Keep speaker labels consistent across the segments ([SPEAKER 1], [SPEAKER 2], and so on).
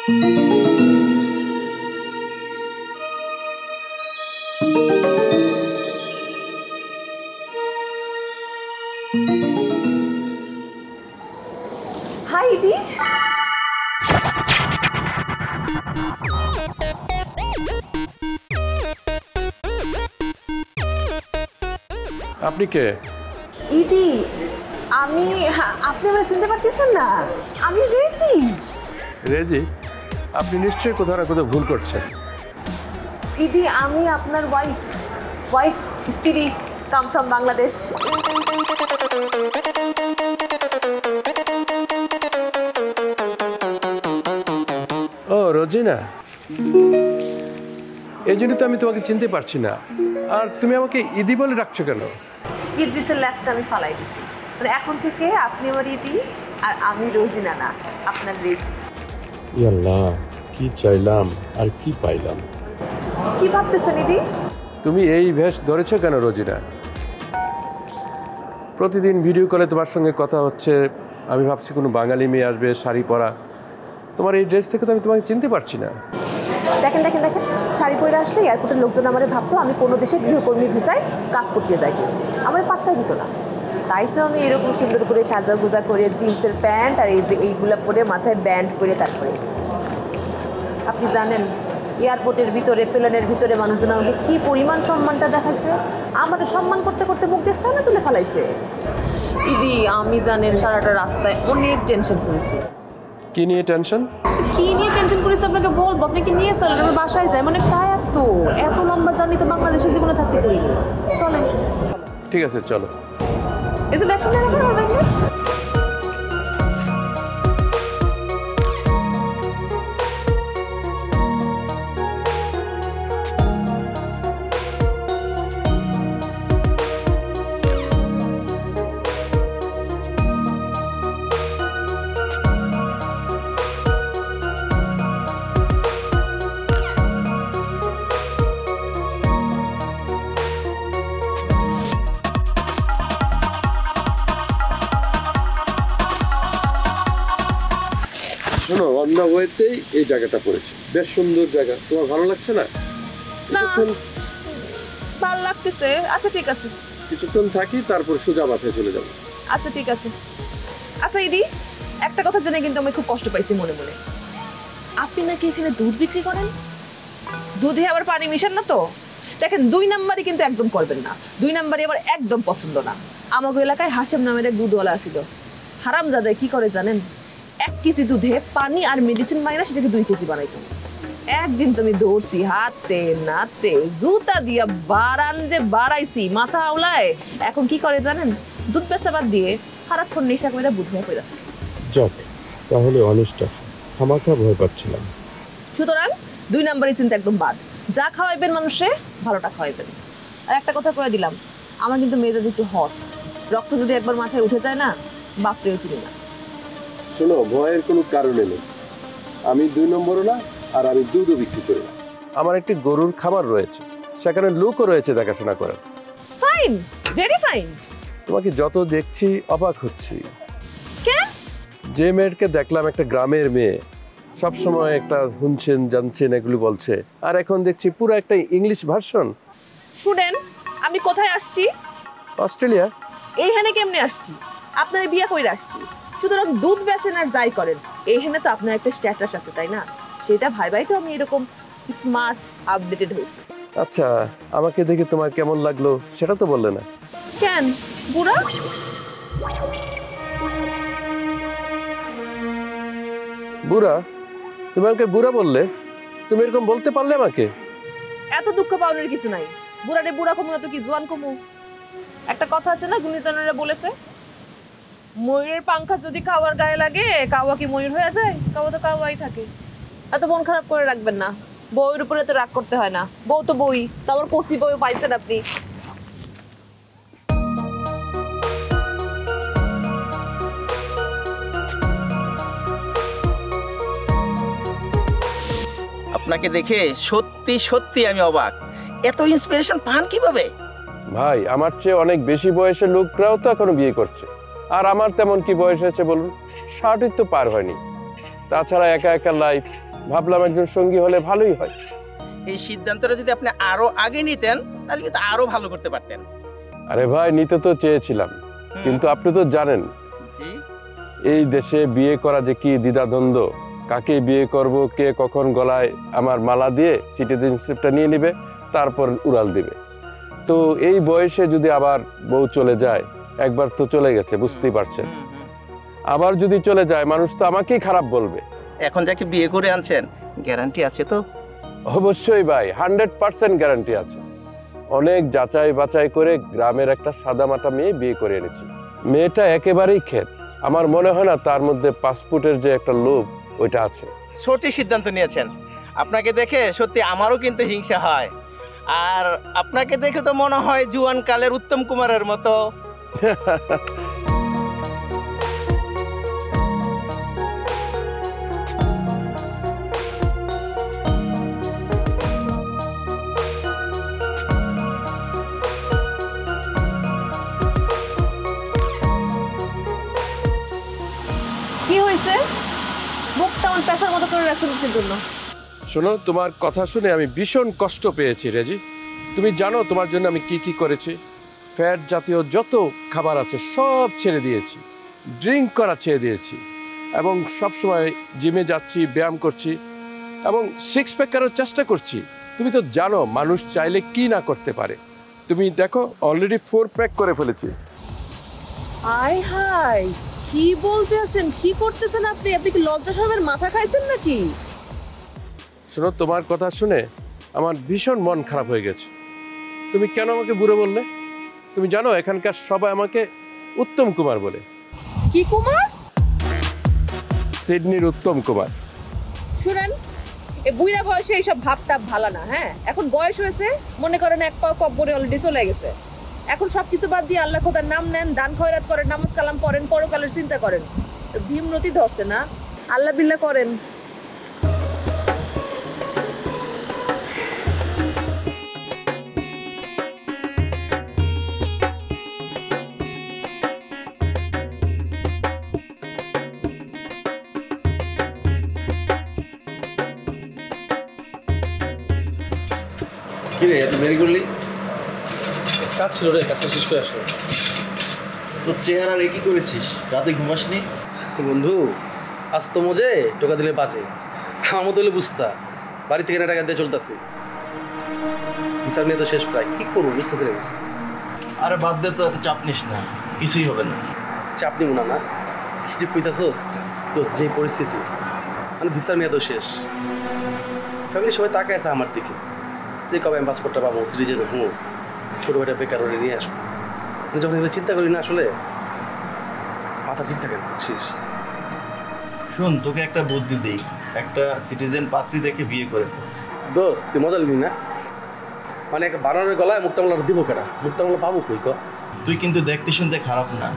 [SPEAKER 1] High ইদি।
[SPEAKER 2] আপনি কে?
[SPEAKER 1] ইদি, আমি আপনি আমায় চিনতে পারতেছেন না? আমি রেজি।
[SPEAKER 2] রেজি? আপনি নিশ্চয়ই কোথাও না কোথাও ভুল করছেন।
[SPEAKER 1] ইদি, আমি আপনার ওয়াইফ স্ত্রী, কাম ফ্রম বাংলাদেশ।
[SPEAKER 2] ও রোজিনা, এই জন্য তো আমি তোমাকে চিনতে পারছি না। আর তুমি আমাকে ইদি বলে ডাকছো কেন?
[SPEAKER 1] ইদ্রিসের ল্যাস্ট আমি ফালাই দিছি, মানে এখন থেকে আপনি আমার ইদি আর আমি রোজিনা না, আপনার রেজি।
[SPEAKER 2] আল্লাহ, কি চাইলাম আর কি পাইলাম।
[SPEAKER 1] কি ভাবতেছেন ইদি?
[SPEAKER 2] তুমি এই ভেষ ধরেছো কেন রোজিনা? প্রতিদিন ভিডিও কলে তোমার সঙ্গে কথা হচ্ছে, আমি ভাবছি কোনো বাঙালি মেয়ে আসবে শাড়ি পরা। তোমার এই ড্রেস থেকে তো আমি তোমাকে চিনতে পারছি না।
[SPEAKER 1] দেখেন দেখেন দেখেন, শাড়ি পরে আসলে এয়ারপোর্টের লোকজন আমার ভাবতো আমি কোনো দেশে গৃহকর্মী ভিসায় কাজ করতে যাইতেছি, আমার পাত্তাই দিত না। তাই তো আমি এরকম সুন্দর করে সাজা গোজা করে জিন্সের প্যান্ট আর এই যে এইগুলা পরে মাথায় ব্যান্ড করে তারপরে এসেছি। আপনি জানেন এয়ারপোর্টের ভিতরে, প্লেনের ভিতরে মানুষজন আমাকে কি পরিমাণ সম্মানটা দেখাইছে। আমাকে সম্মান করতে করতে মুখ দেখতে না তুলে ফেলাইছে। ইদি, আমি জানেন সারাটা রাস্তায় অনেক টেনশন করেছি।
[SPEAKER 2] কি নিয়ে টেনশন?
[SPEAKER 1] কি নিয়ে টেনশন করেছি আপনাকে বলবো? আপনি কি নিয়ে চলেন, আমার বাসায় যায়, মানে টায়ার তো, এত লম্বা জার্নি তো বাংলাদেশের জীবনে থাকতে পারিনি। চলেন।
[SPEAKER 2] ঠিক আছে, চলো।
[SPEAKER 1] এই যে ব্যাগটা নেন আমার ব্যাগ।
[SPEAKER 2] শোনো, অন দ্য ওয়েতেই এই জায়গাটা পড়েছে, বেশ সুন্দর জায়গা। তোমার ভালো লাগছে না?
[SPEAKER 1] না, ভালো লাগতেছে। আচ্ছা ঠিক আছে,
[SPEAKER 2] কিছুক্ষণ থাকি, তারপর সোজা বাসায় চলে যাবো।
[SPEAKER 1] আচ্ছা ঠিক আছে। আচ্ছা ইদি, একটা কথা জেনে কিন্তু আমি খুব কষ্ট পাইছি মনে মনে। আপনি নাকি এখানে দুধ বিক্রি করেন? দুধে আবার পানি মিশান না তো? দেখেন, 2 নাম্বারই কিন্তু একদম করবেন না। 2 নাম্বারই আবার একদম পছন্দ না। আমাকে এলাকায় হাসেম নামের এক দুধওয়ালা ছিল। হারামজাদায় কি করে জানেন? 1 কেজি দুধে পানি আর মেডিসিন মাইনা সেটাকে 2 কেজি বানাইতো। একদিন তুমি দৌড়ছি হাতে নাতে, জুতা দিয়া বাড়ান যে বাড়াইছি মাথা আওলায়। এখন কি করে জানেন? দুধ বেচা বাদ দিয়ে সারাক্ষণ নেশা করে বুধ হয়ে পড়ে।
[SPEAKER 2] যাক, তাহলে অনেস্ট আছে, খামাখা ভয় পাচ্ছিলাম।
[SPEAKER 1] সুতরাং 2 নাম্বারই চিন্তা একদম বাদ। যা খাওয়াইবেন মানুষে ভালোটা খাওয়াইবেন। আর একটা কথা কয়ে দিলাম, আমার কিন্তু মেজাজ একটু হট। রক্ত যদি একবার মাথায় উঠে যায় না, বাপরেও চিনি না।
[SPEAKER 2] শোনো, ভয়ের কোনো কারণে নেই। আমি 2 নম্বরও না, আর আমি দুধও বিক্রি করি না। আমার একটি গরুর খামার রয়েছে, সেখানে লোকও রয়েছে দেখাশোনা করার।
[SPEAKER 1] Fine, very fine.
[SPEAKER 2] তোমাকে যত দেখছি অবাক হচ্ছি।
[SPEAKER 1] কেন?
[SPEAKER 2] যে মেয়েকে দেখলাম, একটা গ্রামের মেয়ে, সবসময় একটা শুনছেন জানছেন এগুলো বলছে, আর এখন দেখছি পুরো একটা ইংলিশ ভার্সন।
[SPEAKER 1] শুনেন, আমি কোথায় আসছি?
[SPEAKER 2] অস্ট্রেলিয়া।
[SPEAKER 1] এইখানে কেমনে আসছি? আপনার বিয়ে করে আসছি। সুতরাং দুধ বেচেন আর যাই করেন, এইখানে তো আপনার একটা স্ট্যাটাস আছে, তাই না? সেটা ভাই তো আমি এরকম স্মার্ট আপডেটেড হয়েছি।
[SPEAKER 2] আচ্ছা, আমাকে দেখে তোমার কেমন লাগলো সেটা তো বললে না।
[SPEAKER 1] কেন বুড়া?
[SPEAKER 2] বুড়া? তুমি আমাকে বুড়া বললে? তুমি এরকম বলতে পারলে আমাকে?
[SPEAKER 1] এত দুঃখ পাওয়ার কিছু নাই। বুড়ারে বুড়া কমু না তো কি জোয়ান কমু? একটা কথা আছে না, গুণীজনেরা বলেছে, ময়ূরের পাংখা যদি কাওয়ার গায়ে লাগে, কাওয়া কি ময়ূর হয়ে যায়? কাওয়া তো কাওয়াই থাকে। এত মন খারাপ করে রাখবেন না। বউয়ের উপরে তো রাগ করতে হয় না। বউ তো বই, তারপর কষি বউ পাইছেন আপনি।
[SPEAKER 3] আপনাকে দেখে সত্যি সত্যি আমি অবাক। এত ইন্সপিরেশন পান কিভাবে?
[SPEAKER 2] ভাই, আমার চেয়ে অনেক বেশি বয়সের লোকরাও তো এখনো বিয়ে করছে, আর আমার তেমন কি বয়স হয়েছে বলুন? 60 তো পার হয়নি। তাছাড়া একা একা লাইফ, ভাবলাম একজন সঙ্গী হলে ভালোই হয়।
[SPEAKER 3] এই সিদ্ধান্তটা যদি আপনি আরো আগে নিতেন তাহলে কিন্তু আরো ভালো করতে পারতেন।
[SPEAKER 2] আরে ভাই, নিতে তো চেয়েছিলাম, কিন্তু আপনি তো জানেন
[SPEAKER 3] জি।
[SPEAKER 2] এই দেশে বিয়ে করা যে কি দ্বিধাদ্বন্দ্ব, কাকে বিয়ে করব, কে কখন গলায় আমার মালা দিয়ে সিটিজেনশিপটা নিয়ে নেবে, তারপর উড়াল দিবে। তো এই বয়সে যদি আবার বউ চলে যায়, একবার তো চলে গেছে বুঝতেই পারছেন, আবার যদি চলে যায় মানুষ তো আমাকেই খারাপ বলবে।
[SPEAKER 3] এখন যাকে বিয়ে করে আনছেন গ্যারান্টি আছে তো?
[SPEAKER 2] অবশ্যই ভাই, 100% গ্যারান্টি আছে। অনেক যাচাই বাছাই করে গ্রামের একটা সাদামাটা মেয়ে বিয়ে করে এনেছি। মেয়েটা একেবারেই খেত, আমার মনে হয় না তার মধ্যে পাসপোর্টের যে একটা লোভ ওইটা আছে।
[SPEAKER 3] সঠিক সিদ্ধান্ত নিয়েছেন। আপনাকে দেখে সত্যি আমারও কিন্তু হিংসা হয়, আর আপনাকে দেখে তো মনে হয় জুয়ান কালের উত্তম কুমারের মতো।
[SPEAKER 1] কি হয়েছে? মুখটা আমার পেশার মতো করে রাখছেন কিসের জন্য?
[SPEAKER 2] শোনো, তোমার কথা শুনে আমি ভীষণ কষ্ট পেয়েছি রেজি। তুমি জানো তোমার জন্য আমি কি কি করেছি? ফ্যাট জাতীয় যত খাবার আছে সব ছেড়ে দিয়েছি, ড্রিঙ্ক করা ছেড়ে দিয়েছি, এবং সবসময় জিমে যাচ্ছি, ব্যায়াম করছি, এবং 6 প্যাক করার চেষ্টা করছি। তুমি তো জানো মানুষ চাইলে কি না করতে পারে। তুমি দেখো অলরেডি 4 প্যাক করে ফেলেছি।
[SPEAKER 1] আয় হায়, কি বলতে আছেন? কি করতেছেন আপনি? আপনি কি লজ্জা শরমের মাথা খাইছেন নাকি?
[SPEAKER 2] শোনো, তোমার কথা শুনে আমার ভীষণ মন খারাপ হয়ে গেছে। তুমি কেন আমাকে বুড়ো বললে? তুমি জানো এখানকার সবাই আমাকে উত্তম কুমার বলে।
[SPEAKER 1] কি কুমার?
[SPEAKER 2] সিডনির উত্তম কুমার।
[SPEAKER 1] শুনেন, এই বুইড়া বয়সে এইসব ভাবটা ভালো না। হ্যাঁ, এখন বয়স হয়েছে, মনে করেন এক পাও কব্বরে অলরেডি চলে গেছে। এখন সবকিছু বাদ দিয়ে আল্লাহ খোদার নাম নেন, দান খয়রাত করেন, নামাজ কালাম পড়েন, পরকালের চিন্তা করেন। ভীমরতি ধরছে না, আল্লাহ বিল্লাহ করেন।
[SPEAKER 4] কিরে এত দেরি করলি?
[SPEAKER 5] কাজ ছিল রে, কাজটা শেষ করে আসলো।
[SPEAKER 4] তোর চেহারা রে কি করেছিস? রাতে ঘুমাসনি?
[SPEAKER 5] বন্ধু, আজ তো মজে টোকা দিলে বাজে। আমার মতো হলে বুঝতা, বাড়ি থেকে না টাকা দিয়ে চলতেছি। বিচার নিয়ে তো শেষ প্রায়, কি করবো বুঝতেছি না।
[SPEAKER 4] আরে বাদ দে তো, এত চাপ নিস না, কিছুই হবে না।
[SPEAKER 5] চাপ নিব না, না কি যে কইতাছোস দোস্ত, যে পরিস্থিতি মানে বিচার নিয়ে তো শেষ। ফ্যামিলি সবাই তাকায় আছে আমার দিকে, যে কবে আমি পাসপোর্টটা পাবো, সিরিজে হুঁ ছোটো ভাইটা বেকার হলে নিয়ে আসবো। আমি যখন এগুলো চিন্তা করি না, আসলে মাথা ঠিক থাকে না, বুঝছিস?
[SPEAKER 4] শোন, তোকে একটা বুদ্ধি দেই, একটা সিটিজেন পাত্রী দেখে বিয়ে করে ফেল।
[SPEAKER 5] দোস্ত তুই মজা নিবি না? মানে একটা বানানোর গলায় মুক্তামলা দিব কেটা? মুক্তামলা পাবো কই ক?
[SPEAKER 4] তুই কিন্তু দেখতে শুনতে খারাপ না।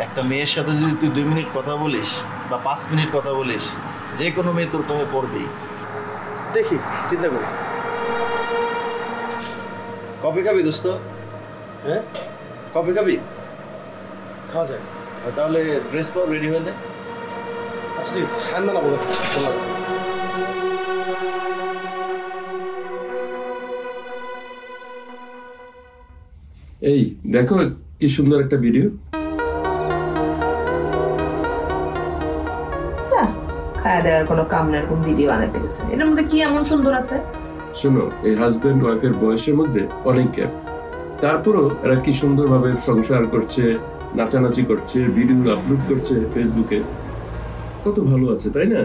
[SPEAKER 4] একটা মেয়ের সাথে যদি তুই 2 মিনিট কথা বলিস বা 5 মিনিট কথা বলিস, যে কোনো মেয়ে তোর প্রেমে পড়বেই।
[SPEAKER 5] দেখি, চিন্তা করি।
[SPEAKER 4] কবে খাবি দোস্ত?
[SPEAKER 5] হ্যাঁ,
[SPEAKER 4] কবে খাবি?
[SPEAKER 5] খাওয়া যায়।
[SPEAKER 4] তাহলে ড্রেস পর, রেডি হয়ে নে।
[SPEAKER 5] আচ্ছা ঠিক আছে, হ্যাঁ না বলো।
[SPEAKER 2] এই দেখো কি সুন্দর একটা ভিডিও।
[SPEAKER 1] খায়া দেওয়ার কোনো কাম নাই, এরকম ভিডিও বানাতে গেছে। এটার মধ্যে কি এমন সুন্দর আছে?
[SPEAKER 2] শোনো, এই হাজবেন্ড ওয়াইফের বয়সের মধ্যে অনেক গ্যাপ, তারপরও এরা কি সুন্দরভাবে সংসার করছে, নাচানাচি করছে, ভিডিও আপলোড করছে ফেসবুকে। কত ভালো আছে, তাই না?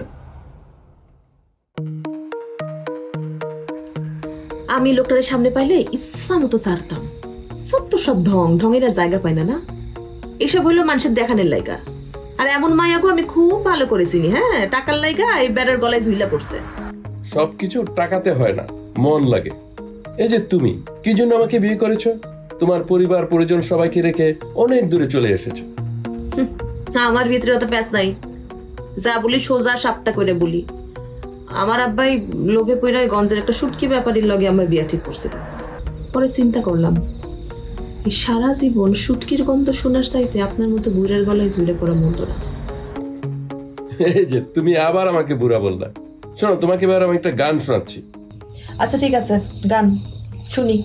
[SPEAKER 6] আমি লোকটার সামনে পাইলে ইচ্ছা মতো ছাড়তাম। সত্য সব ঢঙের আর জায়গা পায় না। না, এসব হইলো মানুষের দেখানোর লাইগা। আর এমন মায়াগো আমি খুব ভালো করেছিনি। হ্যাঁ, টাকার লাইগা এই বেড়ার গলায় ঝুইলা পড়ছে।
[SPEAKER 2] সবকিছু টাকাতে হয় না, মন লাগে। এই যে তুমি কি জন্য আমাকে বিয়ে করেছো? তোমার পরিবার পরিজন সবাইকে রেখে অনেক দূরে চলে এসেছো।
[SPEAKER 6] আমার ভিতরে অত প্যাঁচ নাই, যা বলি সোজা সাপটা করে বলি। আমার আব্বাই লোভে পড়ে গঞ্জের একটা শুটকি ব্যাপারীর লগে আমার বিয়া ঠিক করছিল। পরে চিন্তা করলাম, এই সারা জীবন শুটকির গন্ধ শোনার চাইতে আপনার মতো বুড়ের গলায় ঝুলে পড়া মন্দ না।
[SPEAKER 2] এই যে তুমি আবার আমাকে বুড়া বললা। শোনো, তোমাকে এবার আমি একটা গান শোনাচ্ছি।
[SPEAKER 6] আচ্ছা ঠিক আছে, গান শুনি।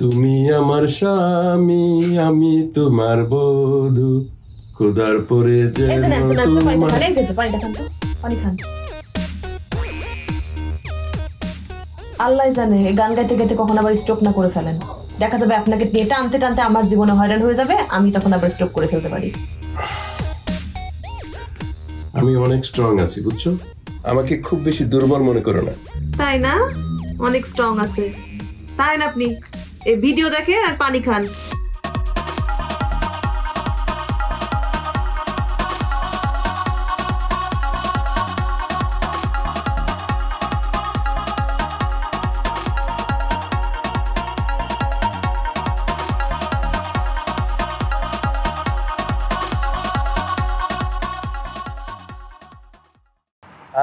[SPEAKER 2] তুমি আমার স্বামী, আমি তোমার বধূ, খোদার পরে যে
[SPEAKER 6] এই যে নেন তো, নেন তো, পানিটা খান, এই যে পানিটা খান তো, পানি খান। আল্লাহ জানে এই গান গাইতে গাইতে কখন আবার স্ট্রোক না করে ফেলেন। দেখা যাবে আপনাকে নিয়ে টানতে টানতে আমার জীবনে হয়রান হয়ে যাবে, আমি তখন আবার স্ট্রোক করে ফেলতে পারি।
[SPEAKER 2] আমি অনেক স্ট্রং আছি, বুঝছো? আমাকে খুব বেশি দুর্বল মনে করো না।
[SPEAKER 6] তাই না? অনেক স্ট্রং আছে তাই না? আপনি এই ভিডিও দেখে আর পানি খান।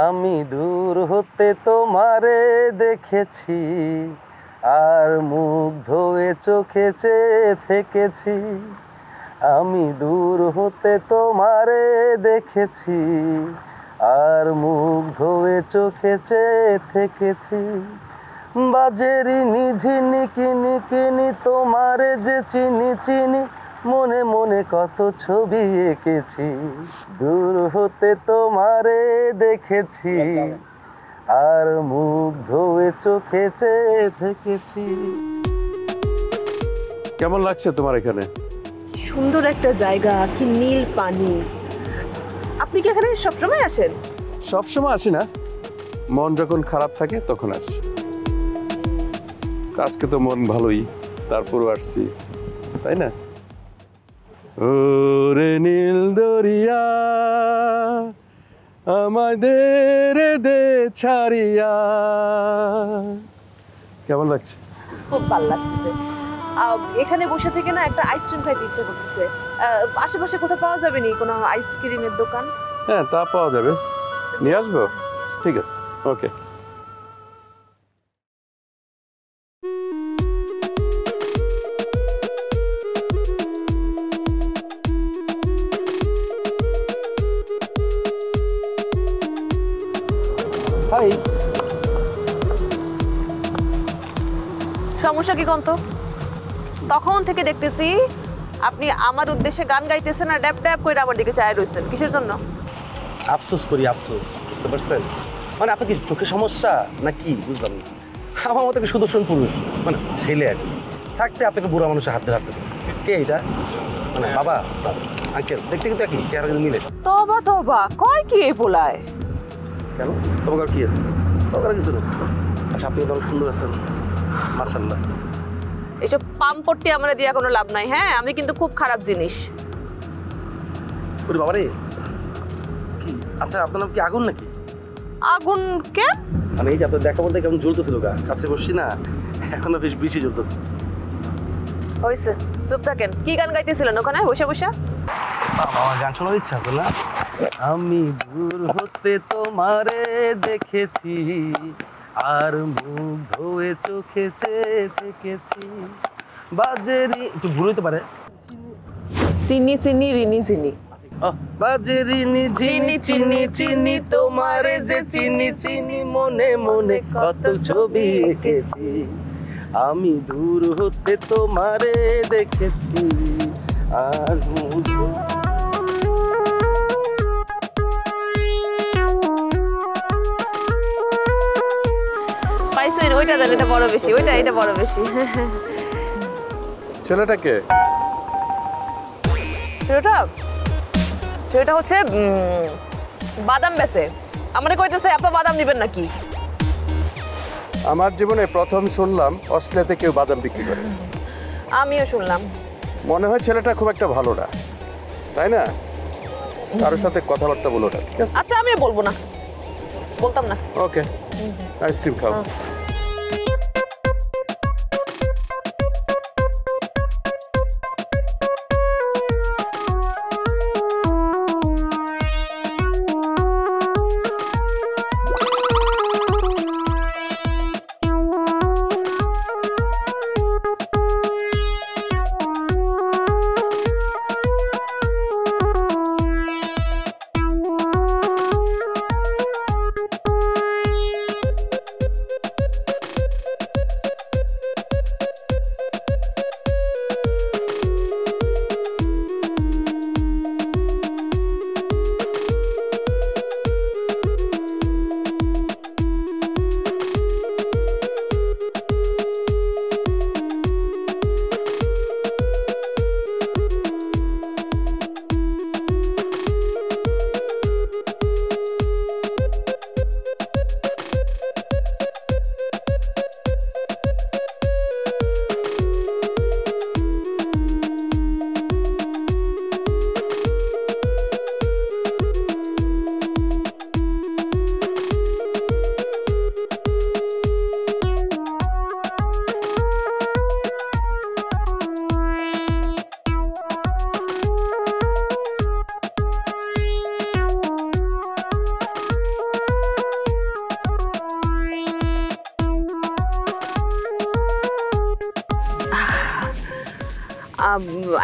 [SPEAKER 5] আমি দূর হতে তোমারে দেখেছি, আর মুগ্ধ হয়ে চোখে চেয়ে থেকেছি। আমি দূর হতে তোমারে দেখেছি, আর মুগ্ধ হয়ে চোখে চেয়ে থেকেছি। বাজেরি নিঝিনি কিনি কিনি তোমারে যে চিনি চিনি, মনে মনে কত ছবি এঁকেছি। দূর হতে তোমারে দেখেছি, আর মুগ্ধ হয়ে চোখে চেয়ে থেকেছি।
[SPEAKER 2] কেমন লাগছে তোমার এখানে?
[SPEAKER 1] সুন্দর একটা জায়গা, কি নীল পানি। আপনি কি এখানে সবসময় আসেন?
[SPEAKER 2] সবসময় আসি না, মন যখন খারাপ থাকে তখন আসি। আজকে তো মন ভালোই, তারপরও আসছি, তাই না? ওরে নীল দরিয়া আমাদের দে ছাড়িয়া। কেমন লাগছে?
[SPEAKER 1] খুব ভালো লাগছে। এখানে বসে থেকে না একটা আইসক্রিম খাইতে ইচ্ছে করতেছে। আশেপাশে কোথাও পাওয়া যাবে নি কোনো আইসক্রিমের দোকান?
[SPEAKER 2] হ্যাঁ, তা পাওয়া যাবে, নিয়ে আসবো। ঠিক আছে, ওকে।
[SPEAKER 5] হাই।
[SPEAKER 1] সমস্যা কি কোন তো? তখন থেকে দেখতেছি আপনি আমার উদ্দেশ্যে গান গাইতেছেন আর ড্যাপ ড্যাপ করে আমার দিকে চায় রয়েছেন। কিসের জন্য?
[SPEAKER 5] আফসোস করি, আফসোস, বুঝতে পারছেন? মানে আপনার কি চোখের সমস্যা না কি বুঝলাম না। আমার মতো একটা সুদর্শন পুরুষ, মানে ছেলে আর কি, থাকতে আপনাকে বুড়া মানুষের হাত ধরে রাখতেছে। কে এটা? মানে বাবা, আঙ্কেল, দেখতে কিন্তু একই, চেহারা কিন্তু মিলে।
[SPEAKER 1] তবা তবা, কয় কি এই পোলায়?
[SPEAKER 5] কেন? তোমাকে আর কি আছে? তোমাকে আর কিছু না। আচ্ছা, আপনি তো অনেক সুন্দর আছেন, মাশাআল্লাহ।
[SPEAKER 1] এসব পাম্পট্টি আমার দিয়া কোনো লাভ নাই। হ্যাঁ, আমি কিন্তু খুব খারাপ জিনিস।
[SPEAKER 5] ওরে বাবা রে, কি? আচ্ছা, আপনার নাম কি আগুন নাকি?
[SPEAKER 1] আগুন কেন?
[SPEAKER 5] মানে এই যে আপনার দেখা বলতে কেমন জ্বলতেছিল গা, কাছে বসছি না, এখনো বেশ বেশি জ্বলতেছে।
[SPEAKER 1] হয়েছে, চুপ থাকেন। কি গান গাইতেছিলেন ওখানে বসে বসে?
[SPEAKER 5] আমার গান শোনার ইচ্ছা আছে না? আমি দূর হতে তোমারে দেখেছি, আর মুগ্ধ হয়ে চোখে চেয়ে থেকেছি। বাজেরি একটু ভুল হইতে পারে।
[SPEAKER 1] চিনি চিনি রিনি চিনি।
[SPEAKER 5] বাজেরি চিনি চিনি চিনি তোমারে যে চিনি চিনি, মনে মনে কত ছবি এঁকেছি। আমি দূর হতে তোমারে দেখেছি, আর মুগ্ধ।
[SPEAKER 1] পাইছেন? ওইটা দেন, এটা বড় বেশি। ওইটা, এটা বড় বেশি।
[SPEAKER 2] ছেলেটাকে?
[SPEAKER 1] সেটা হচ্ছে বাদাম বেচে। আমারে কইতেছে আপা বাদাম নেবেন নাকি?
[SPEAKER 2] আমার জীবনে প্রথম শুনলাম অস্ট্রেলিয়াতে কেউ বাদাম বিক্রি করে।
[SPEAKER 1] আমিও শুনলাম।
[SPEAKER 2] মনে হয় ছেলেটা খুব একটা ভালো না, তাই না? কারোর সাথে কথাবার্তা বলো না, ঠিক আছে?
[SPEAKER 1] আচ্ছা, আমি বলবো না, বলতাম না।
[SPEAKER 2] ওকে, আইসক্রিম খাও।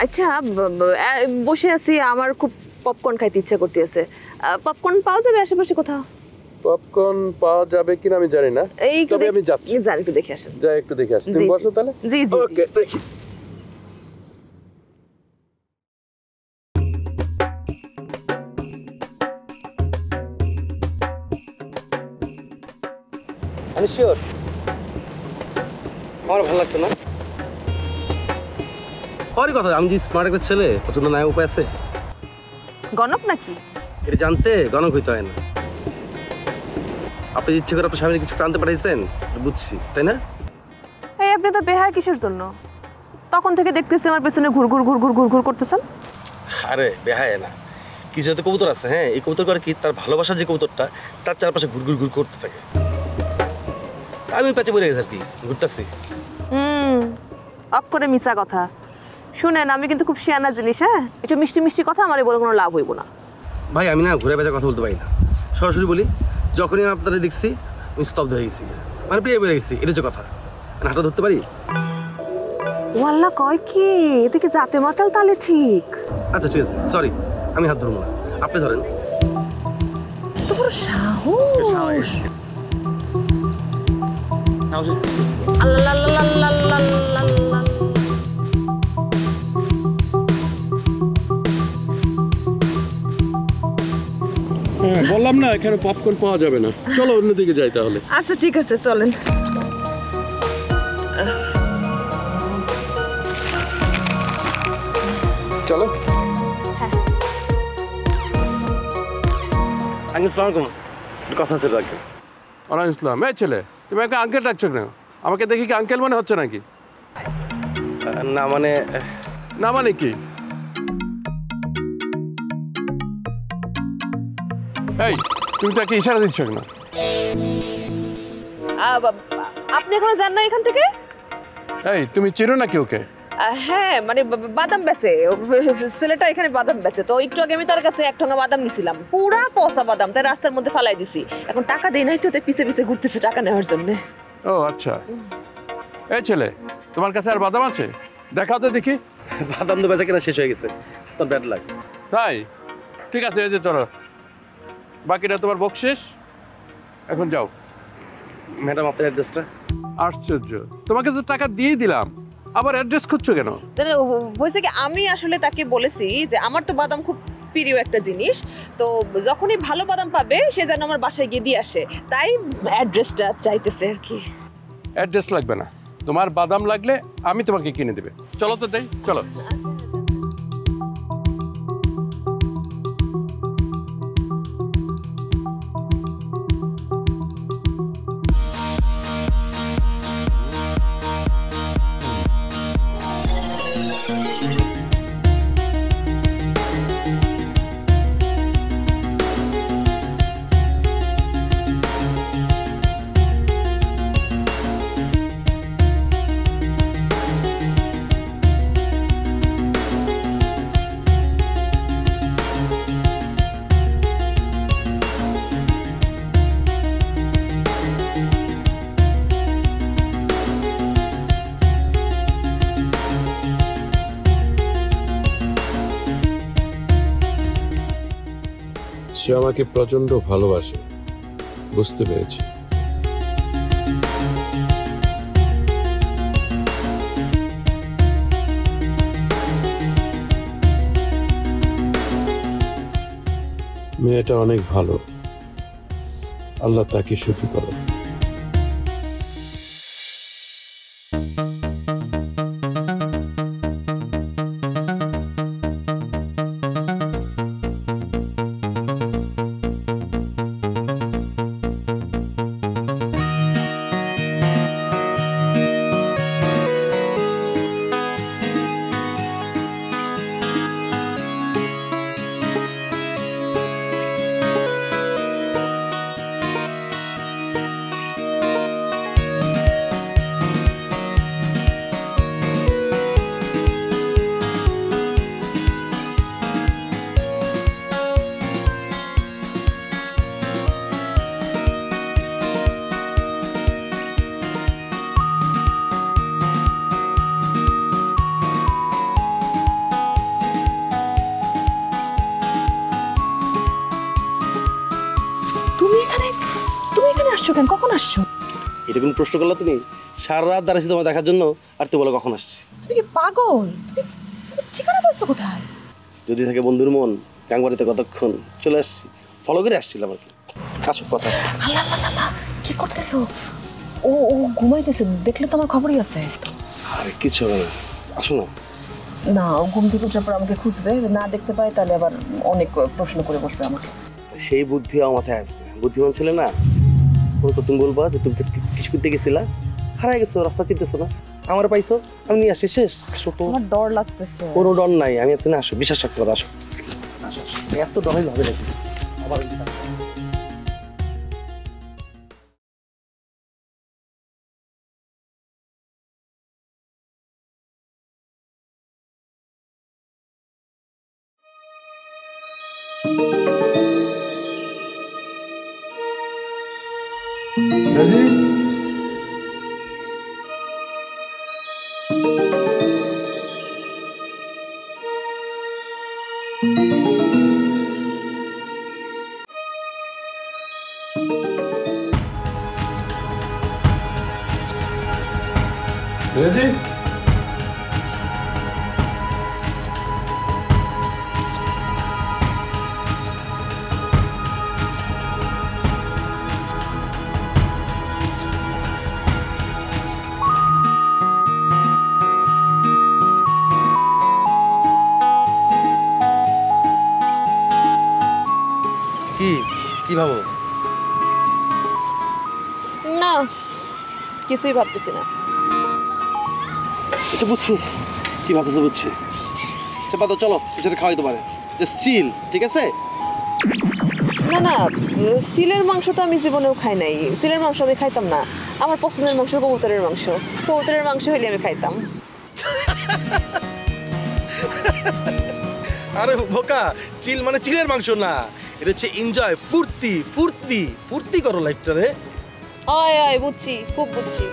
[SPEAKER 1] আচ্ছা বসে আছি, আমার খুব পপকর্ন খাইতে ইচ্ছা করতেছে। পপকর্ন পাওয়া যাবে আশেপাশে কোথাও?
[SPEAKER 2] পপকর্ন পাওয়া যাবে কিনা আমি জানি না,
[SPEAKER 1] এই
[SPEAKER 2] তবে আমি যাচ্ছি।
[SPEAKER 1] যান, একটু দেখে আসেন।
[SPEAKER 2] যাই একটু দেখে আসি। তুমি
[SPEAKER 1] জি,
[SPEAKER 2] বসো তাহলে।
[SPEAKER 1] জি জি
[SPEAKER 2] ওকে, দেখি।
[SPEAKER 5] আমি শিওর আমার ভালো লাগছে না। হওয়ারই কথা, আমি যে স্মার্ট একটা ছেলে, পছন্দ নাই উপায় আছে?
[SPEAKER 1] গণক নাকি?
[SPEAKER 5] এটা জানতে গণক হইতে হয় না। আপনি ইচ্ছে করে আপনার স্বামীর কিছু আনতে পাঠাইছেন, বুঝছি, তাই না?
[SPEAKER 1] এই আপনি তো বেহায় কিসের জন্য? তখন থেকে দেখতেছি আমার পেছনে ঘুর ঘুর ঘুর ঘুর ঘুর ঘুর করতেছেন।
[SPEAKER 5] আরে বেহায় না, কিছু হয়তো কবুতর আছে, হ্যাঁ, এই কবুতর করে কি তার ভালোবাসার যে কবুতরটা তার চারপাশে ঘুর ঘুর ঘুর করতে থাকে। আমি প্যাচে পড়ে গেছি আর কি, ঘুরতেছি।
[SPEAKER 1] অফ করে মিছা কথা। শুনেন, আমি কিন্তু খুব শিয়ানা জিনিস, হ্যাঁ, একটু মিষ্টি মিষ্টি কথা আমার বলে কোনো লাভ হইব না।
[SPEAKER 5] ভাই আমি না ঘুরে বেজা কথা বলতে পারি না, সরাসরি বলি। যখনই আমি আপনারা দেখছি আমি স্তব্ধ হয়ে গেছি, মানে প্রিয় বেড়ে গেছি, এটা হচ্ছে কথা। হাঁটা ধরতে পারি?
[SPEAKER 1] ওয়াল্লা কয় কি, এদিকে জাতে মাতাল তাহলে ঠিক।
[SPEAKER 5] আচ্ছা ঠিক আছে, সরি, আমি হাত ধরবো না, আপনি ধরেন।
[SPEAKER 1] এত বড় সাহস! আল্লাহ আল্লাহ আল্লাহ আল্লাহ আল্লাহ।
[SPEAKER 2] বললাম না এখানে পপকর্ন পাওয়া যাবে না, চলো অন্যদিকে যাই তাহলে।
[SPEAKER 1] আচ্ছা ঠিক আছে, চলেন।
[SPEAKER 2] চলো।
[SPEAKER 5] আঙ্কেল সালাম আলাইকুম, একটু কথা ছিল আঙ্কেল।
[SPEAKER 2] ওয়ালাইকুম আসসালাম। এই ছেলে, তুমি একটা আঙ্কেল ডাকছো কেন? আমাকে দেখি কি আঙ্কেল মনে হচ্ছে নাকি?
[SPEAKER 5] না মানে
[SPEAKER 2] না মানে কি? এই তুমি তাকে ইশারা দিচ্ছ কেন?
[SPEAKER 1] আপনি এখনো যান না এখান থেকে?
[SPEAKER 2] এই তুমি চিনো নাকি ওকে?
[SPEAKER 1] হ্যাঁ, মানে বাদাম বেচে ছেলেটা, এখানে বাদাম বেচে। তো একটু আগে আমি তার কাছে 1 ঠোঙা বাদাম নিছিলাম, পুরা পচা বাদাম, তাই রাস্তার মধ্যে ফালাই দিছি। এখন টাকা দেই নাই তো, তাই পিছে পিছে ঘুরতেছে টাকা নেওয়ার জন্য।
[SPEAKER 2] ও আচ্ছা। এই ছেলে, তোমার কাছে আর বাদাম আছে? দেখাও তো দেখি।
[SPEAKER 5] বাদাম তো বেচা কেনা শেষ হয়ে গেছে, তোর ব্যাড লাগ।
[SPEAKER 2] তাই? ঠিক আছে, এই যে চলো, বাকিটা তোমার বকশিস। এখন যাও।
[SPEAKER 5] ম্যাডাম আপনার অ্যাড্রেসটা?
[SPEAKER 2] আশ্চর্য, তোমাকে তো টাকা দিয়ে দিলাম, আবার অ্যাড্রেস খুঁজছো কেন?
[SPEAKER 1] হয়েছে কি, আমি আসলে তাকে বলেছি যে আমার তো বাদাম খুব প্রিয় একটা জিনিস, তো যখনই ভালো বাদাম পাবে সে যেন আমার বাসায় গিয়ে দিয়ে আসে, তাই অ্যাড্রেসটা চাইতেছে আর কি।
[SPEAKER 2] অ্যাড্রেস লাগবে না, তোমার বাদাম লাগলে আমি তোমাকে কিনে দেবে। চলো তো দেই, চলো। সে আমাকে প্রচন্ড ভালোবাসে, বুঝতে পেরেছি। মেয়েটা অনেক ভালো, আল্লাহ তাকে সুখী করো।
[SPEAKER 1] আসছো কেন? কখন আসছো?
[SPEAKER 5] এটা কোন প্রশ্ন করলা তুমি? সারা রাত দাঁড়াইছি তোমার দেখার জন্য, আর তুই বলো কখন আসছি?
[SPEAKER 1] তুমি কি পাগল? তুমি ঠিকানা পাইছো কোথায়?
[SPEAKER 5] যদি থাকে বন্ধুর মন, গাঙ্গবাড়িতে কতক্ষণ চলে আসছি, ফলো করে আসছিলাম আর কি। আসো কথা আছে।
[SPEAKER 1] আল্লাহ আল্লাহ আল্লাহ, কি করতেছো? ও ও ঘুমাইতেছে, দেখলে তো আমার খবরই আছে।
[SPEAKER 5] আরে কিছু হবে না, আসো না।
[SPEAKER 1] না, ও ঘুম থেকে উঠার পর আমাকে খুঁজবে, না দেখতে পাই তাহলে আবার অনেক প্রশ্ন করে বসবে আমাকে।
[SPEAKER 5] সেই বুদ্ধি আমার মাথায় আছে, বুদ্ধিমান ছেলে না। তুমি বলবা যে তুমি কিছু করতে গেছিলা, হারাই গেছো, রাস্তা চিনতেছো না, আমার পাইছো, আমি নিয়ে আসি, শেষ। আসো তো।
[SPEAKER 1] আমার ডর লাগতেছে।
[SPEAKER 5] কোনো ডর নাই, আমি আছি না, আসো, বিশ্বাস রাখতে পারো, আসো। আসো, আসো। এত ডর হইলে হবে নাকি? আবার
[SPEAKER 2] রাজি, রাজি,
[SPEAKER 5] কি কি ভাবো?
[SPEAKER 6] না, কিছুই ভাবতেছি না।
[SPEAKER 5] আচ্ছা বুঝছি, কি ভাবতেছো বুঝছি। আচ্ছা পাতো, চলো এসে খাওয়াই তোমারে, জাস্ট চিল, ঠিক আছে?
[SPEAKER 6] না না, সিলের মাংস তো আমি জীবনেও খাই নাই। সিলের মাংস আমি খাইতাম না। আমার পছন্দের মাংস কবুতরের মাংস। কবুতরের মাংস হইলে আমি খাইতাম।
[SPEAKER 5] আরে বোকা, চিল মানে চিলের মাংস না, এটা হচ্ছে এনজয়, ফুর্তি ফুর্তি ফুর্তি করো লাইফটা রে।
[SPEAKER 6] আয় আয়, বুঝছি, খুব বুঝছি।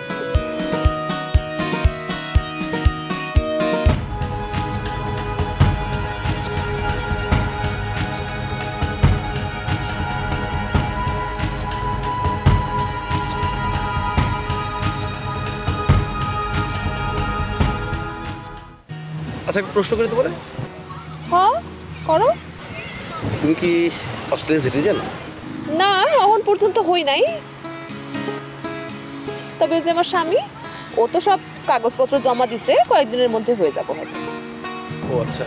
[SPEAKER 5] আচ্ছা একটা প্রশ্ন করে তো বলে,
[SPEAKER 6] হ্যাঁ করো।
[SPEAKER 5] তুমি কি অস্ট্রেলিয়ান সিটিজেন?
[SPEAKER 6] না, এখন পর্যন্ত হই নাই। তবে ওই যে আমার স্বামী, ও তো সব কাগজপত্র জমা দিছে, কয়েকদিনের মধ্যে হয়ে যাবো হয়তো।
[SPEAKER 5] ও আচ্ছা।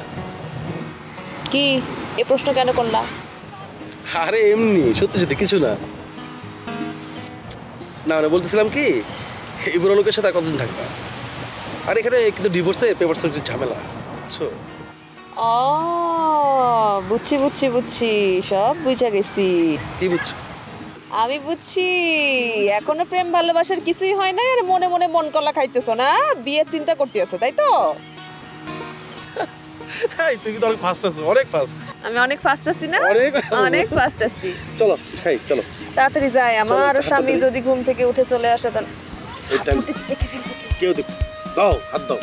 [SPEAKER 6] কি এ প্রশ্ন কেন করলা?
[SPEAKER 5] আরে এমনি, সত্যি সত্যি কিছু না। না মানে বলতেছিলাম কি, এই বুড়ো লোকের সাথে আর কতদিন থাকবা? আর এখানে কিন্তু ডিভোর্সে পেপারসের একটু ঝামেলা, বুঝছো?
[SPEAKER 6] ও বুঝছি বুঝছি বুঝছি, সব বুঝা গেছি।
[SPEAKER 5] কি বুঝছো?
[SPEAKER 6] আমি বুঝছি, এখনো প্রেম ভালোবাসার কিছুই হয় না, আর মনে মনে মন কলা খাইতেছো না, বিয়ে চিন্তা করতেছো, তাই তো?
[SPEAKER 5] এই তুমি তো অনেক ফাস্ট আছো, অনেক ফাস্ট।
[SPEAKER 6] আমি অনেক ফাস্ট আছি না?
[SPEAKER 5] অনেক
[SPEAKER 6] অনেক ফাস্ট আছি।
[SPEAKER 5] চলো খাই, চলো
[SPEAKER 6] তাড়াতাড়ি যাই, আমার স্বামী যদি ঘুম থেকে উঠে চলে আসে তাহলে
[SPEAKER 5] এই টাইম
[SPEAKER 6] দেখে ফেলবো।
[SPEAKER 5] কেউ দেখ, দাও হাত দাও,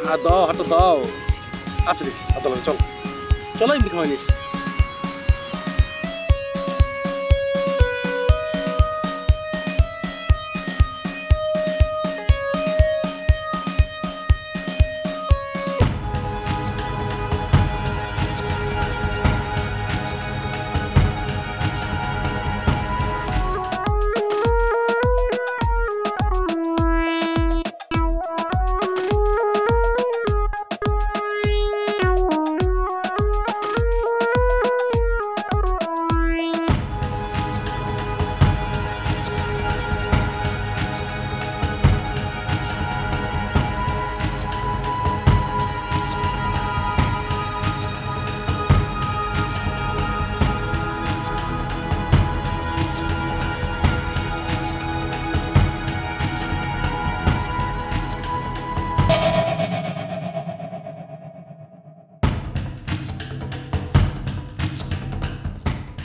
[SPEAKER 5] হাত দাও, হাতটা দাও। আচ্ছা ঠিক হাত দাও, চলো চলো, এমনি খাওয়াই নিস।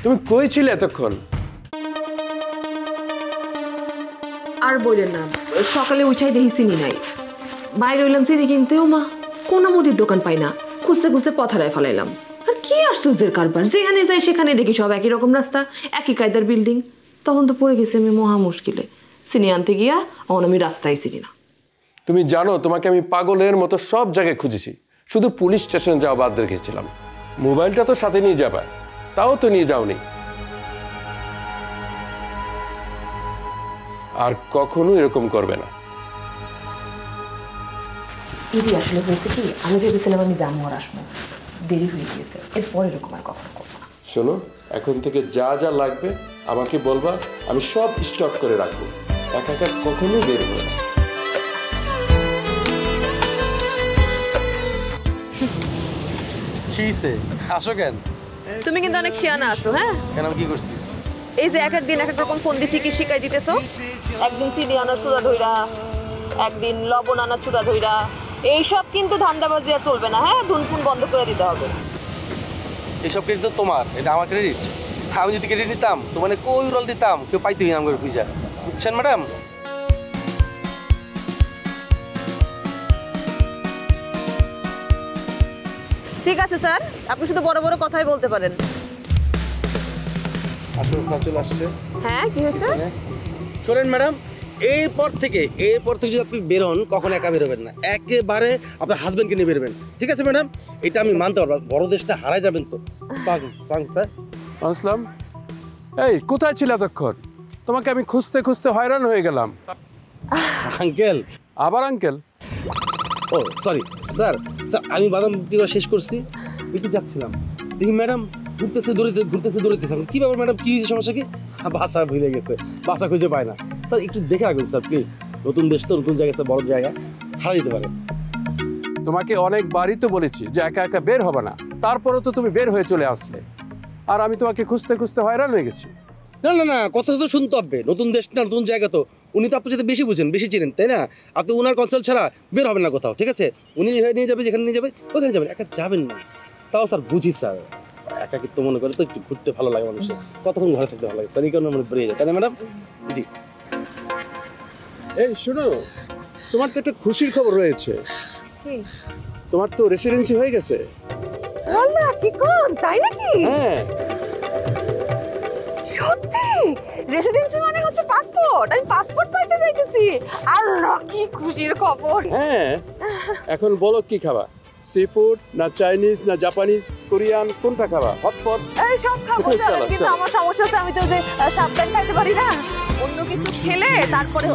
[SPEAKER 2] তুমি কই ছিলে এতক্ষণ?
[SPEAKER 1] আর বললেন না, সকালে উঠাই দেখি চিনি নাই, বাইরে হইলাম চিনি কিনতেও মা কোনো মুদির দোকান পাই না, খুঁজতে খুঁজতে পথারায় ফেলাইলাম। আর কি আশ্চর্যের কারবার, যেখানে যাই সেখানে দেখি সব একই রকম রাস্তা, একই কায়দার বিল্ডিং,
[SPEAKER 6] তখন তো পড়ে গেছে আমি মহা মুশকিলে। চিনি আনতে গিয়া এখন আমি রাস্তায় চিনি না।
[SPEAKER 2] তুমি জানো তোমাকে আমি পাগলের মতো সব জায়গায় খুঁজেছি, শুধু পুলিশ স্টেশনে যাওয়া বাদ রেখেছিলাম। মোবাইলটা তো সাথে নিয়ে যাবা, তাও তো নিয়ে যাওনি। আর কখনো এরকম করবে না।
[SPEAKER 6] এটি আসলে হয়েছে কি, আমি ভেবেছিলাম আমি যাবো আর আসবো, দেরি হয়ে গিয়েছে, এরপর এরকম আর কখনো করবো না।
[SPEAKER 2] শোনো, এখন থেকে যা যা লাগবে আমাকে বলবা, আমি সব স্টক করে রাখবো। একা একা কখনো বের হবে না।
[SPEAKER 5] আসো কেন?
[SPEAKER 1] তুমি কিন্তু অনেক শিয়ানা আছো। হ্যাঁ,
[SPEAKER 5] কেন কি করছি?
[SPEAKER 1] এই যে এক একদিন এক এক রকম ফোন দিয়ে ঠিকই শিখাই দিতেছো। একদিন চিনি আনার চুলা ধইরা, একদিন লবণ আনার চুলা ধইরা, এইসব কিন্তু ধান্দাবাজি আর চলবে না। হ্যাঁ, ধুনফুন বন্ধ করে দিতে হবে।
[SPEAKER 5] এইসব ক্রেডিট তো তোমার, এটা আমার ক্রেডিট। আমি যদি ক্রেডিট নিতাম তো মানে কই রোল দিতাম, কেউ পাইতেই নাম করে খুঁজা। বুঝছেন ম্যাডাম?
[SPEAKER 1] ঠিক আছে স্যার, আপনি শুধু বড় বড় কথাই বলতে পারেন।
[SPEAKER 5] আসলে চলে আসছে।
[SPEAKER 1] হ্যাঁ, কি হয়েছে?
[SPEAKER 5] শোনেন ম্যাডাম, এরপর থেকে যদি আপনি বেরোন, কখন একা বেরোবেন না, একেবারে আপনার হাজবেন্ডকে নিয়ে বেরোবেন। ঠিক আছে ম্যাডাম? এটা আমি মানতে পারবো। বড় দেশটা হারাই যাবেন তো। স্যার
[SPEAKER 2] আসলাম, এই কোথায় ছিল এতক্ষণ? তোমাকে আমি খুঁজতে খুঁজতে হয়রান হয়ে গেলাম।
[SPEAKER 5] আঙ্কেল।
[SPEAKER 2] আবার আঙ্কেল?
[SPEAKER 5] ও সরি স্যার, আমি বাদাম বিক্রি করা শেষ করছি, এই তো যাচ্ছিলাম, দেখি ম্যাডাম ঘুরতেছে। আমি কি ব্যাপার ম্যাডাম, কি হয়েছে, সমস্যা কি? বাসা ভুলে গেছে, বাসা খুঁজে পায় না। স্যার একটু দেখে রাখুন স্যার প্লিজ, নতুন দেশ তো, নতুন জায়গা, বড় জায়গা, হারা যেতে পারে।
[SPEAKER 2] তোমাকে অনেকবারই তো বলেছি যে একা একা বের হবে না, তারপরেও তো তুমি বের হয়ে চলে আসলে, আর আমি তোমাকে খুঁজতে খুঁজতে হয়রান হয়ে গেছি।
[SPEAKER 5] না, কথা তো শুনতে হবে। নতুন দেশ না, নতুন জায়গা তো। উনি তো আপনার সাথে বেশি বুঝেন, বেশি চিনেন, তাই না? আপনি ওনার কনসাল্ট ছাড়া বের হবেন না কোথাও। ঠিক আছে? উনি যেখানে নিয়ে যাবে, যেখানে নিয়ে যাবে ওখানে যাবেন, একা যাবেন না। তাও স্যার বুঝি স্যার, একাকিত্ব মনে করে তো একটু ঘুরতে ভালো লাগে মানুষের, কতক্ষণ ঘরে থাকতে ভালো লাগে স্যার, এই কারণে মনে বেরিয়ে যায়, তাই না ম্যাডাম? জি।
[SPEAKER 2] এই শোনো, তোমার তো একটা খুশির খবর রয়েছে।
[SPEAKER 1] কি?
[SPEAKER 2] তোমার তো রেসিডেন্সি হয়ে গেছে।
[SPEAKER 1] আল্লাহ, কি কোন, তাই নাকি?
[SPEAKER 2] হ্যাঁ,
[SPEAKER 1] সত্যি? রেসিডেন্সি মানে হচ্ছে পাসপোর্ট। আমি পাসপোর্ট পাইতে যাইতেছি। আল্লাহ, কি খুশির খবর।
[SPEAKER 2] হ্যাঁ। এখন বলো কি খাবা? সি ফুড না চাইনিজ না জাপানিজ কোরিয়ান, কোনটা খাবা? হটপট?
[SPEAKER 1] এই সব খাবো
[SPEAKER 2] চলো,
[SPEAKER 1] চলেন, কিন্তু
[SPEAKER 2] চলো।
[SPEAKER 1] আমার সমস্যা হচ্ছে আমি তো যে সাবধান খাইতে পারি না। অন্য কিছু খেলে তারপরে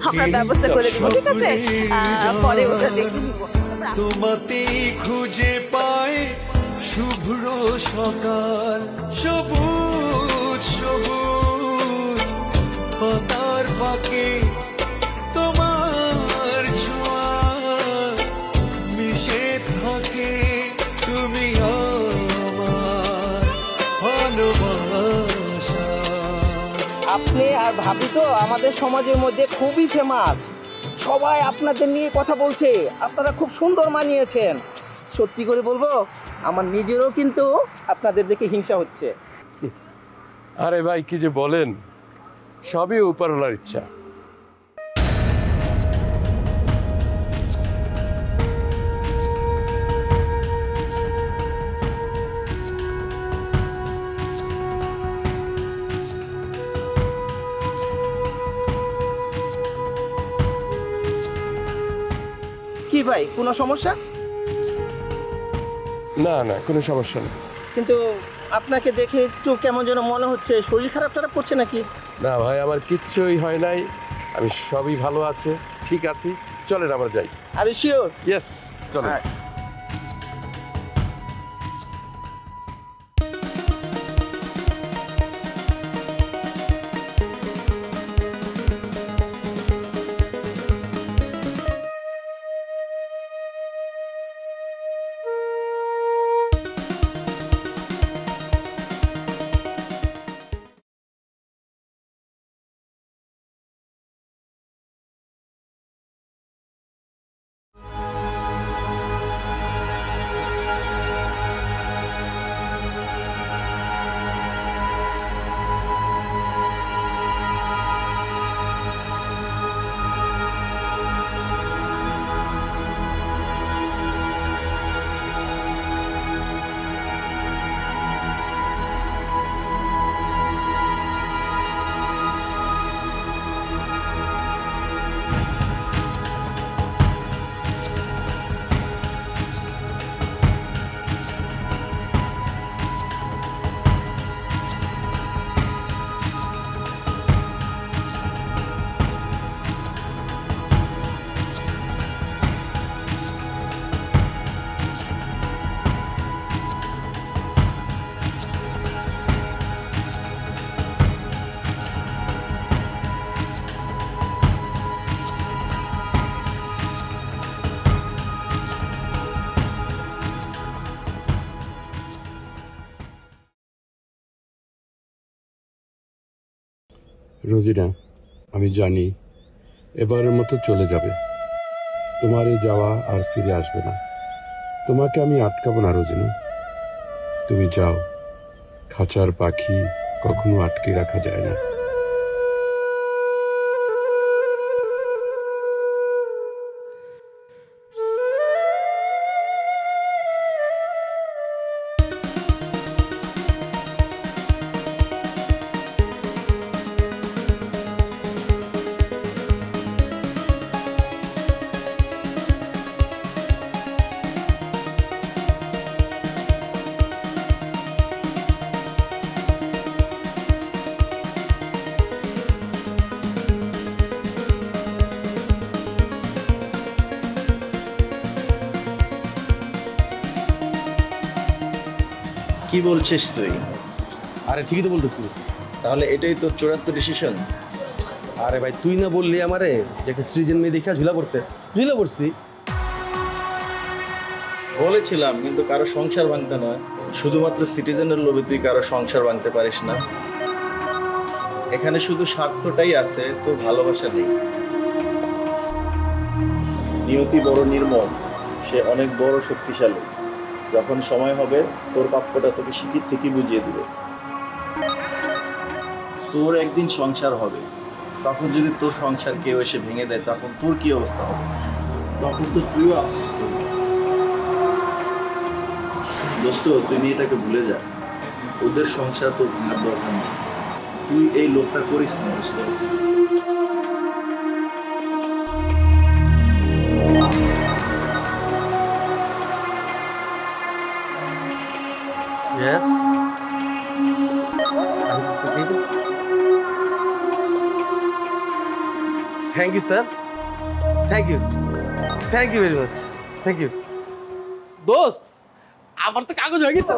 [SPEAKER 1] আমরা ব্যবস্থা করে দিব। ঠিক আছে? পরে ওটা দেখে নিব।
[SPEAKER 7] তোমাতেই খুঁজে পায় শুভ্র সকাল, সবুজ সবুজ পাতার ফাঁকে তোমার ছোঁয়া মিশে থাকে, তুমি আমার ভালোবাসা।
[SPEAKER 3] আপনি আর ভাবি তো আমাদের সমাজের মধ্যে খুবই ফেমাস। সবাই আপনাদের নিয়ে কথা বলছে, আপনারা খুব সুন্দর মানিয়েছেন। সত্যি করে বলবো, আমার নিজেরও কিন্তু আপনাদের দেখে হিংসা হচ্ছে।
[SPEAKER 2] আরে ভাই, কি যে বলেন, সবই উপরওয়ালার ইচ্ছা।
[SPEAKER 3] কি ভাই, কোনো সমস্যা?
[SPEAKER 2] না না, কোনো সমস্যা নেই।
[SPEAKER 3] কিন্তু আপনাকে দেখে একটু কেমন যেন মনে হচ্ছে, শরীর খারাপ টারাপ করছে নাকি?
[SPEAKER 2] না ভাই, আমার কিচ্ছুই হয় নাই, আমি সবই ভালো আছে, ঠিক আছি। চলেন আমরা যাই।
[SPEAKER 3] আর শিওর?
[SPEAKER 2] ইয়েস, চলেন। রোজিনা, আমি জানি এবারের মতো চলে যাবে, তোমার এই যাওয়া আর ফিরে আসবে না। তোমাকে আমি আটকাবো না রোজিনা, তুমি যাও। খাঁচার পাখি কখনো আটকে রাখা যায় না।
[SPEAKER 4] কি বলছিস তুই?
[SPEAKER 5] আরে ঠিকই তো বলতেছি।
[SPEAKER 4] তাহলে এটাই তোর চূড়ান্ত ডিসিশন?
[SPEAKER 5] আরে ভাই তুই না বললি আমারে যে একটা সৃজন মেয়ে দেখা ঝুলা পড়ছি।
[SPEAKER 4] বলেছিলাম, কিন্তু কারো সংসার ভাঙতে নয়। শুধুমাত্র সিটিজেনের লোভে তুই কারো সংসার ভাঙতে পারিস না। এখানে শুধু স্বার্থটাই আছে, তোর ভালোবাসা নেই। নিয়তি বড় নির্মম, সে অনেক বড় শক্তিশালী। যখন সময় হবে তোর প্রাপ্যটা তোকে শিখির থেকে বুঝিয়ে দিবে। তোর একদিন সংসার হবে, তখন যদি তোর সংসার কেউ এসে ভেঙে দেয়, তখন তোর কি অবস্থা হবে? তখন তো তুইও আফসোস করবি। দোস্ত, তুই মেয়েটাকে ভুলে যা। ওদের সংসার তোর ভাঙার দরকার নেই। তুই এই লোকটা করিস না দোস্ত।
[SPEAKER 5] Yes. I'm speaking. Thank you, sir. Thank you. Thank you very much. Thank you. দোস্ত, আমার তো কাগজ হয়ে গেছে।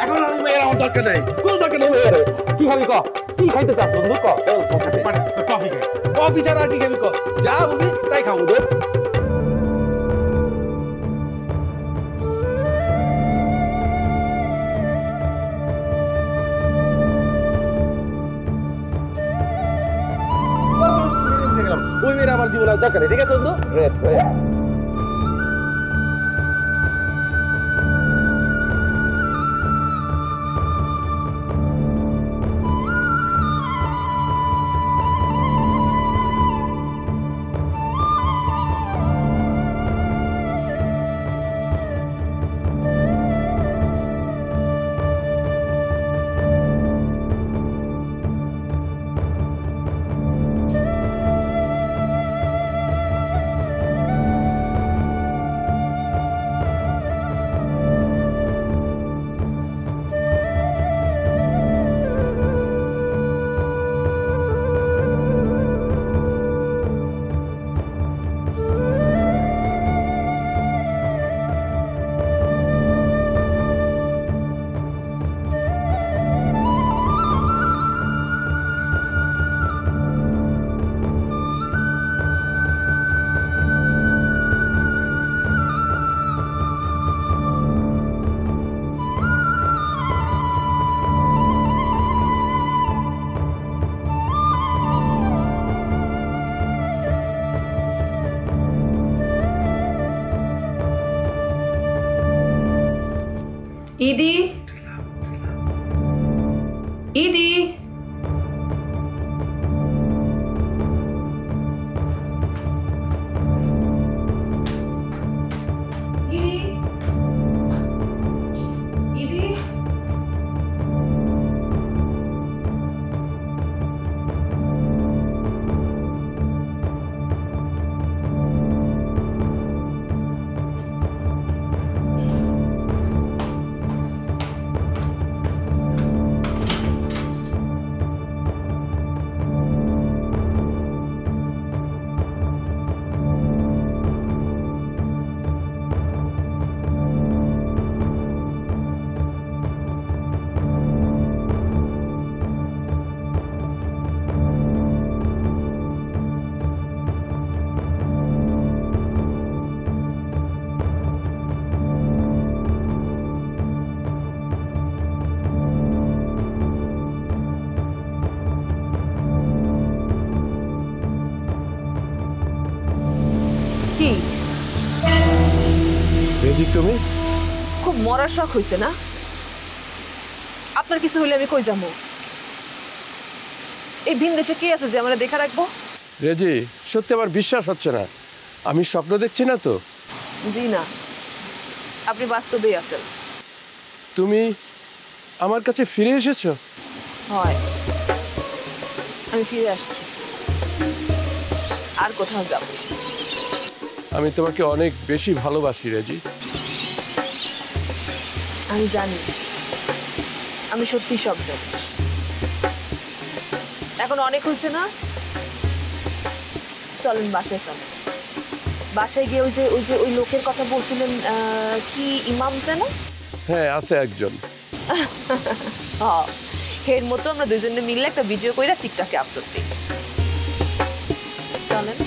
[SPEAKER 5] এখন আমি মেয়ের আমার দরকার নাই। কোন দরকার নেই মেয়ের। কি খাবি ক? কি খাইতে চাস বন্ধু ক? কফি খাই। কফি ছাড়া আর কি খাবি ক? যা বলবি তাই খাবো তো। ওই মেয়ের আমার জীবনে দরকার নেই, ঠিক আছে বন্ধু?
[SPEAKER 6] ইদি, ইদি,
[SPEAKER 2] তুমি?
[SPEAKER 1] খুব মরার শখ হয়েছে না? আপনার কিছু হইলে আমি কই যাবো? এই ভিন দেশে কে আছে যে আমরা দেখা রাখবো?
[SPEAKER 2] রেজি, সত্যি আমার বিশ্বাস হচ্ছে না। আমি স্বপ্ন দেখছি না তো?
[SPEAKER 1] জি না, আপনি বাস্তবেই আছেন।
[SPEAKER 2] তুমি আমার কাছে ফিরে এসেছো?
[SPEAKER 1] হয়, আমি ফিরে আসছি। আর কোথাও যাব?
[SPEAKER 2] আমি তোমাকে অনেক বেশি ভালোবাসি রেজি।
[SPEAKER 1] আমি জানি, আমি সত্যি সব জানি। এখন অনেক হয়েছে না? চলেন বাসায় চলেন। বাসায় গিয়ে ওই লোকের কথা বলছিলেন, কি ইমাম যেন?
[SPEAKER 2] হ্যাঁ, আছে একজন।
[SPEAKER 1] হ্যাঁ, এর মতো আমরা দুজনে মিললে একটা ভিডিও কইরা টিকটকে আপলোড দিই। চলেন।